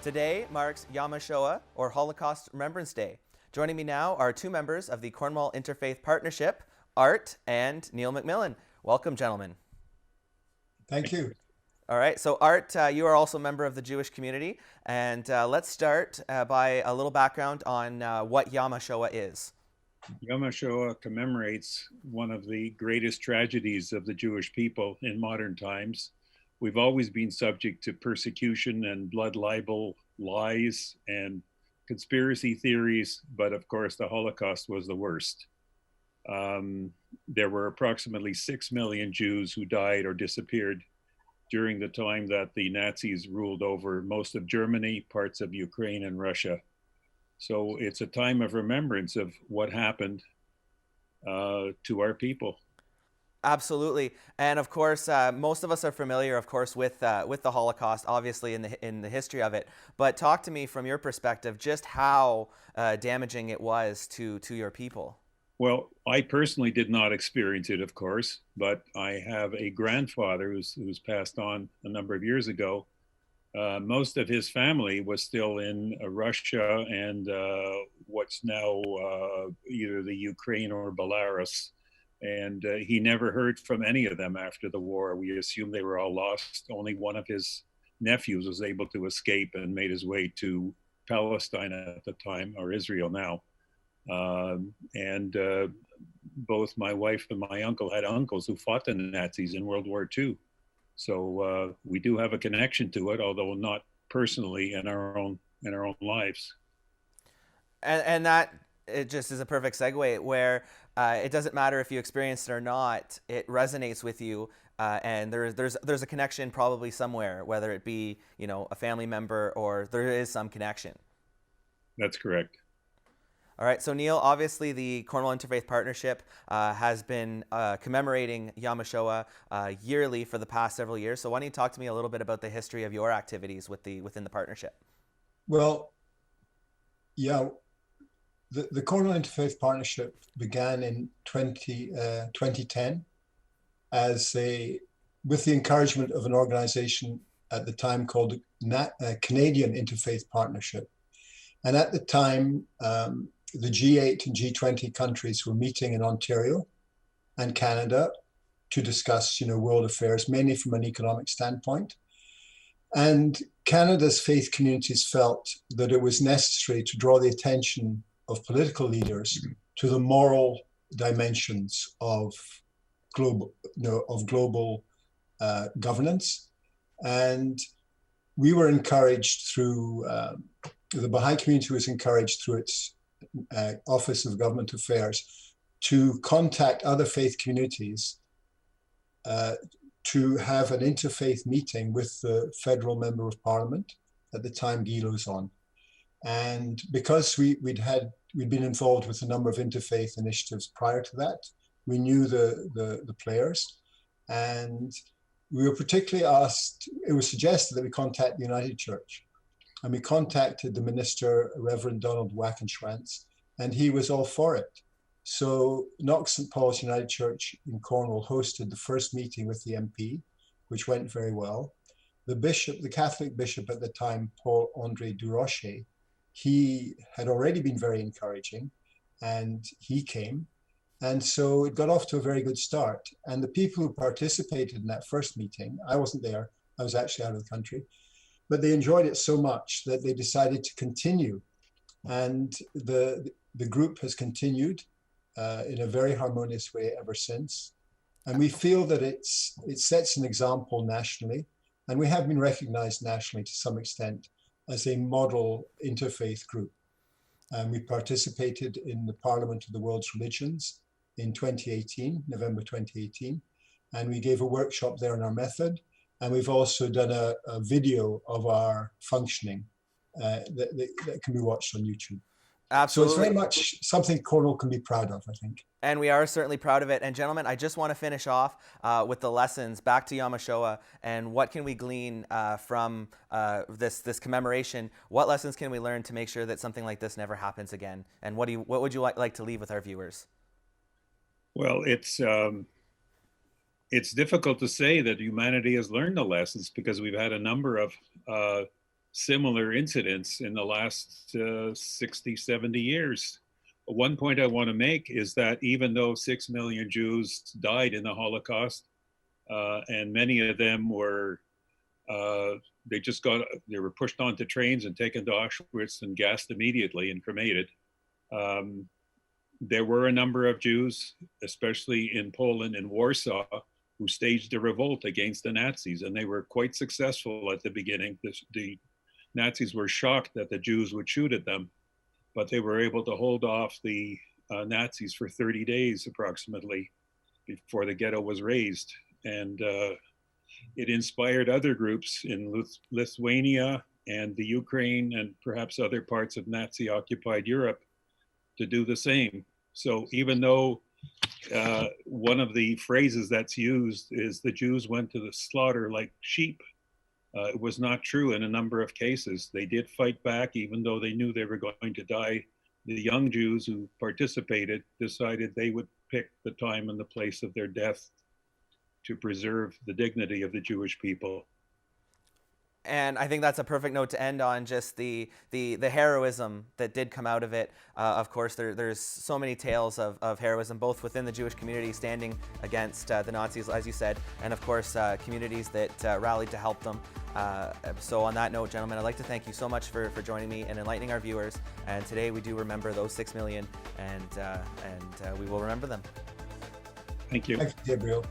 Today marks haShoah, or Holocaust Remembrance Day. Joining me now are two members of the Cornwall Interfaith Partnership, Art and Neil McMillan. Welcome, gentlemen. Thank you. All right, so Art, you are also a member of the Jewish community, and let's start by a little background on what haShoah is. haShoah commemorates one of the greatest tragedies of the Jewish people in modern times. We've always been subject to persecution and blood libel, lies, and conspiracy theories, but of course the Holocaust was the worst. There were approximately 6 million Jews who died or disappeared during the time that the Nazis ruled over most of Germany, parts of Ukraine, and Russia. So it's a time of remembrance of what happened to our people. Absolutely, and of course, most of us are familiar, of course, with the Holocaust, obviously in the history of it. But talk to me from your perspective, just how damaging it was to your people. Well, I personally did not experience it, of course, but I have a grandfather who's passed on a number of years ago. Most of his family was still in Russia and what's now either the Ukraine or Belarus. And he never heard from any of them after the war. We assumed they were all lost. Only one of his nephews was able to escape and made his way to Palestine at the time, or Israel now. Both my wife and my uncle had uncles who fought the Nazis in World War II. So we do have a connection to it, although not personally in our own lives. And that it just is a perfect segue where it doesn't matter if you experienced it or not, it resonates with you, and there's a connection probably somewhere, whether it be a family member or there is some connection. That's correct. All right, so Neil, obviously the Cornwall Interfaith Partnership has been commemorating haShoah yearly for the past several years. So why don't you talk to me a little bit about the history of your activities within the partnership? Well, yeah, the Cornwall Interfaith Partnership began in 2010 with the encouragement of an organization at the time called Canadian Interfaith Partnership. And at the time, the G8 and G20 countries were meeting in Ontario and Canada to discuss, world affairs, mainly from an economic standpoint. And Canada's faith communities felt that it was necessary to draw the attention of political leaders to the moral dimensions of global governance. And we were encouraged through the Baha'i community was encouraged through its Office of Government Affairs to contact other faith communities to have an interfaith meeting with the federal member of parliament at the time, Guy Lozon. And because we'd been involved with a number of interfaith initiatives prior to that, we knew the players, and we were particularly asked. It was suggested that we contact the United Church. And we contacted the minister, Reverend Donald Wackenschwanz, and he was all for it. So Knox St. Paul's United Church in Cornwall hosted the first meeting with the MP, which went very well. The Catholic bishop at the time, Paul-André Durocher, he had already been very encouraging, and he came. And so it got off to a very good start. And the people who participated in that first meeting, I wasn't there, I was actually out of the country, but they enjoyed it so much that they decided to continue. And the group has continued in a very harmonious way ever since. And we feel that it sets an example nationally, and we have been recognized nationally to some extent as a model interfaith group. And we participated in the Parliament of the World's Religions in 2018, November 2018, and we gave a workshop there on our method. And we've also done a video of our functioning that can be watched on YouTube. Absolutely. So it's very much something Cornwall can be proud of, I think. And we are certainly proud of it. And gentlemen, I just want to finish off with the lessons back to haShoah and what can we glean from this commemoration? What lessons can we learn to make sure that something like this never happens again? And what would you like to leave with our viewers? Well, it's difficult to say that humanity has learned the lessons because we've had a number of similar incidents in the last 60, 70 years. One point I want to make is that even though 6 million Jews died in the Holocaust, and many of them were, they were pushed onto trains and taken to Auschwitz and gassed immediately and cremated. There were a number of Jews, especially in Poland and Warsaw, who staged a revolt against the Nazis, and they were quite successful at the beginning. The Nazis were shocked that the Jews would shoot at them, but they were able to hold off the Nazis for 30 days approximately before the ghetto was razed. And it inspired other groups in Lithuania and the Ukraine and perhaps other parts of Nazi-occupied Europe to do the same. So even though one of the phrases that's used is the Jews went to the slaughter like sheep, it was not true in a number of cases. They did fight back even though they knew they were going to die. The young Jews who participated decided they would pick the time and the place of their death to preserve the dignity of the Jewish people. And I think that's a perfect note to end on, just the heroism that did come out of it. Of course, there's so many tales of heroism, both within the Jewish community standing against the Nazis, as you said, and of course, communities that rallied to help them. So on that note, gentlemen, I'd like to thank you so much for joining me and enlightening our viewers. And today we do remember those 6 million, and we will remember them. Thank you. Thank you, Gabriel.